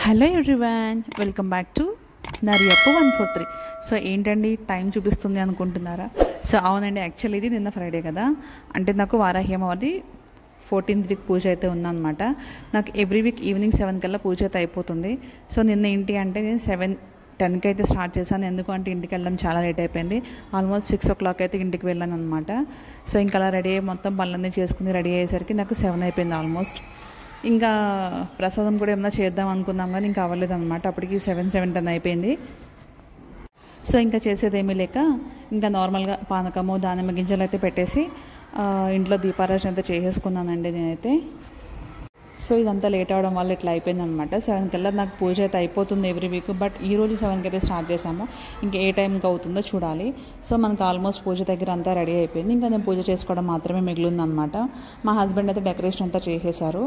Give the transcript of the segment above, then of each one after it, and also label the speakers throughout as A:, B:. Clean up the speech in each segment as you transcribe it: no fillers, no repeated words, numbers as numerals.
A: Hello everyone, welcome back to Nariyappa 143. So ఏంటండి time చూపిస్తుంది అనుకుంటున్నారా? సో అవునండి, యాక్చువల్లీ ఇది నిన్న ఫ్రైడే కదా, అంటే నాకు వారాహి అమ్మవారిది 14th వీక్ పూజ అయితే ఉందన్నమాట. నాకు ఎవ్రీ వీక్ ఈవినింగ్ 7 కల్లా పూజ అయితే అయిపోతుంది. సో నిన్న ఏంటి అంటే నేను 7:10కి అయితే స్టార్ట్ చేశాను. ఎందుకంటే ఇంటికి వెళ్ళడం చాలా లేట్ అయిపోయింది. ఆల్మోస్ట్ 6 o'clock అయితే ఇంటికి వెళ్ళాను అనమాట. సో ఇంకా అలా రెడీ అయ్యి మొత్తం పనులన్నీ చేసుకుని రెడీ అయ్యేసరికి నాకు 7 అయిపోయింది ఆల్మోస్ట్. ఇంకా ప్రసాదం కూడా ఏమైనా చేద్దాం అనుకుందాం కానీ ఇంకా అవ్వలేదు అనమాట. అప్పటికి 7:10 అయిపోయింది. సో ఇంకా చేసేది ఏమీ లేక ఇంకా నార్మల్గా పానకము దానిమ్మ గింజలు అయితే పెట్టేసి ఇంట్లో దీపారాజన అయితే చేసేసుకున్నానండి నేనైతే. సో ఇదంతా లేట్ అవ్వడం వల్ల ఇట్లా అయిపోయింది అనమాట. 7 కల్లా నాకు పూజ అయితే అయిపోతుంది ఎవ్రీ వీక్. బట్ ఈరోజు 7కి అయితే స్టార్ట్ చేసాము. ఇంకా ఏ టైంకి అవుతుందో చూడాలి. సో మనకు ఆల్మోస్ట్ పూజ దగ్గర అంతా రెడీ అయిపోయింది. ఇంకా నేను పూజ చేసుకోవడం మాత్రమే మిగిలిందనమాట. మా హస్బెండ్ అయితే డెకరేషన్ అంతా చేసేసారు.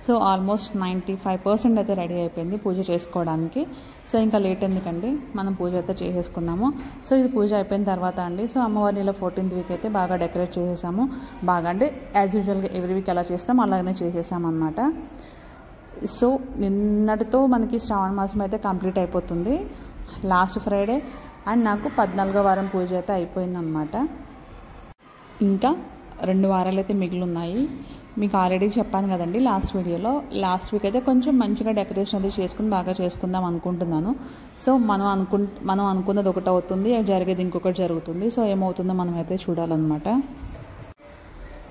A: సో ఆల్మోస్ట్ 95% అయితే రెడీ అయిపోయింది పూజ చేసుకోవడానికి. సో ఇంకా లేట్ ఎందుకండి, మనం పూజ అయితే చేసేసుకున్నాము. సో ఇది పూజ అయిపోయిన తర్వాత అండి, సో అమ్మవారిని ఇలా 14th వీక్ అయితే బాగా డెకరేట్ చేసేసాము. బాగా అంటే యాజ్ యూజువల్గా ఎవ్రీ వీక్ ఎలా చేస్తాం అలాగనే చేసేసాం అనమాట. సో నిన్నటితో మనకి శ్రావణ మాసం అయితే కంప్లీట్ అయిపోతుంది. లాస్ట్ ఫ్రైడే అండ్ నాకు 14వ వారం పూజ అయితే అయిపోయిందనమాట. ఇంకా 2 వారాలు అయితే మిగిలి ఉన్నాయి. మీకు ఆల్రెడీ చెప్పాను కదండి లాస్ట్ వీడియోలో. లాస్ట్ వీక్ అయితే కొంచెం మంచిగా డెకరేషన్ అది చేసుకుని బాగా చేసుకుందాం అనుకుంటున్నాను. సో మనం అనుకున్నది ఒకటి అవుతుంది, జరిగేది ఇంకొకటి జరుగుతుంది. సో ఏమవుతుందో మనం అయితే చూడాలన్నమాట.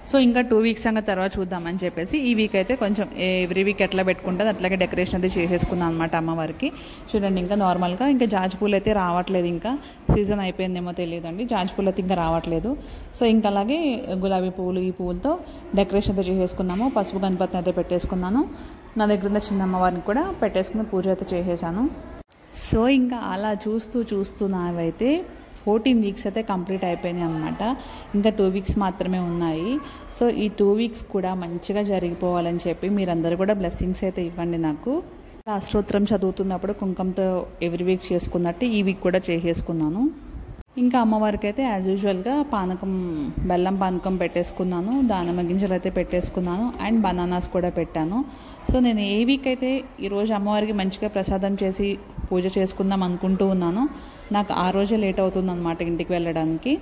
A: సో ఇంకా 2 వీక్స్ సంగతి తర్వాత చూద్దామని చెప్పేసి ఈ వీక్ అయితే కొంచెం ఎవ్రీ వీక్ ఎట్లా పెట్టుకుంటుంది అట్లాగే డెకరేషన్ అయితే చేసేసుకున్నాను అనమాట అమ్మవారికి. చూడండి ఇంకా నార్మల్గా ఇంకా జాజిపూలు అయితే రావట్లేదు, ఇంకా సీజన్ అయిపోయిందేమో తెలియదండి, జాజిపూలు అయితే ఇంకా రావట్లేదు. సో ఇంకా అలాగే గులాబీ పువ్వులు ఈ పువ్వులతో డెకరేషన్ అయితే చేసేసుకున్నాము. పసుపు గణపతిని అయితే పెట్టేసుకున్నాను. నా దగ్గర ఉన్న చిన్న అమ్మవారిని కూడా పెట్టేసుకుని పూజ అయితే చేసేసాను. సో ఇంకా అలా చూస్తూ నావైతే 14 వీక్స్ అయితే కంప్లీట్ అయిపోయినాయి అనమాట. ఇంకా 2 వీక్స్ మాత్రమే ఉన్నాయి. సో ఈ 2 వీక్స్ కూడా మంచిగా జరిగిపోవాలని చెప్పి మీరందరూ కూడా బ్లెస్సింగ్స్ అయితే ఇవ్వండి నాకు. అష్టోత్తరం చదువుతున్నప్పుడు కుంకుమతో ఎవ్రీ వీక్ చేసుకున్నట్టు ఈ వీక్ కూడా చేసేసుకున్నాను. ఇంకా అమ్మవారికి అయితే యాజ్ యూజువల్గా పానకం, బెల్లం పానకం పెట్టేసుకున్నాను, దానిమ్మ గింజలు అయితే పెట్టేసుకున్నాను అండ్ బనానాస్ కూడా పెట్టాను. సో నేను ఏ వీక్ అయితే ఈరోజు అమ్మవారికి మంచిగా ప్రసాదం చేసి పూజ చేసుకుందాం అనుకుంటూ ఉన్నాను, నాకు ఆ రోజే లేట్ అవుతుంది అనమాట ఇంటికి వెళ్ళడానికి.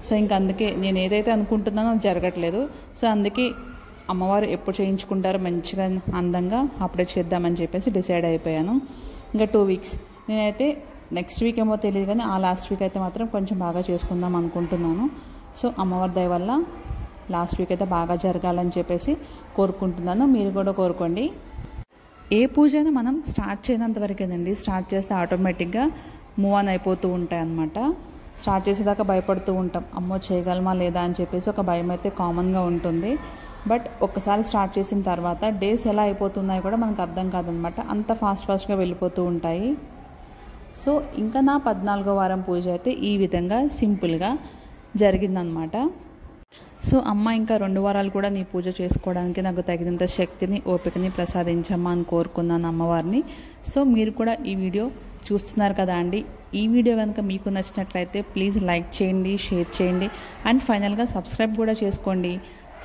A: సో ఇంకా అందుకే నేను ఏదైతే అనుకుంటున్నానో అది జరగట్లేదు. సో అందుకే అమ్మవారు ఎప్పుడు చేయించుకుంటారో మంచిగా అందంగా అప్పుడే చేద్దామని చెప్పేసి డిసైడ్ అయిపోయాను. ఇంకా 2 వీక్స్ నేనైతే నెక్స్ట్ వీక్ ఏమో తెలియదు కానీ ఆ లాస్ట్ వీక్ అయితే మాత్రం కొంచెం బాగా చేసుకుందాం అనుకుంటున్నాను. సో అమ్మవారి దయ వల్ల లాస్ట్ వీక్ అయితే బాగా జరగాలని చెప్పేసి కోరుకుంటున్నాను. మీరు కూడా కోరుకోండి. ఏ పూజ అయినా మనం స్టార్ట్ చేయనంత వరకేనండి. స్టార్ట్ చేస్తే ఆటోమేటిక్గా మూవ్ ఆన్ అయిపోతూ ఉంటాయి అన్నమాట. స్టార్ట్ చేసేదాకా భయపడుతూ ఉంటాం, అమ్మో చేయగలమా లేదా అని చెప్పేసి ఒక భయం అయితే కామన్గా ఉంటుంది. బట్ ఒక్కసారి స్టార్ట్ చేసిన తర్వాత డేస్ ఎలా అయిపోతున్నాయో కూడా మనకు అర్థం కాదనమాట. అంత ఫాస్ట్గా వెళ్ళిపోతూ ఉంటాయి. సో ఇంకా నా 14వ వారం పూజ అయితే ఈ విధంగా సింపుల్గా జరిగిందనమాట. సో అమ్మ ఇంకా 2 వారాలు కూడా నీ పూజ చేసుకోవడానికి నాకు తగినంత శక్తిని ఓపికని ప్రసాదించమ్మా అని కోరుకున్నాను అమ్మవారిని. సో మీరు కూడా ఈ వీడియో చూస్తున్నారు కదా అండి, ఈ వీడియో కనుక మీకు నచ్చినట్లయితే ప్లీజ్ లైక్ చేయండి, షేర్ చేయండి అండ్ ఫైనల్గా సబ్స్క్రైబ్ కూడా చేసుకోండి.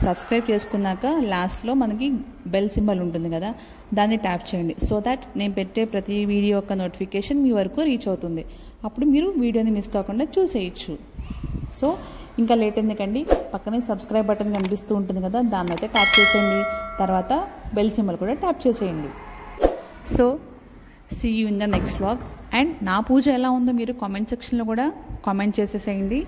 A: సబ్స్క్రైబ్ చేసుకున్నాక లాస్ట్లో మనకి బెల్ సింబల్ ఉంటుంది కదా, దాన్ని ట్యాప్ చేయండి. సో దాట్ నేను పెట్టే ప్రతి వీడియో యొక్క నోటిఫికేషన్ మీ వరకు రీచ్ అవుతుంది. అప్పుడు మీరు వీడియోని మిస్ కాకుండా చూసేయచ్చు. సో ఇంకా లేట్ ఎందుకండి, పక్కనే సబ్స్క్రైబ్ బటన్ కనిపిస్తూ ఉంటుంది కదా, దాన్ని అయితే ట్యాప్ చేసేయండి. తర్వాత బెల్ సింబల్ కూడా ట్యాప్ చేసేయండి. So see you in the next vlog. And నా పూజ ఎలా ఉందో మీరు కామెంట్ సెక్షన్లో కూడా కామెంట్ చేసేసేయండి.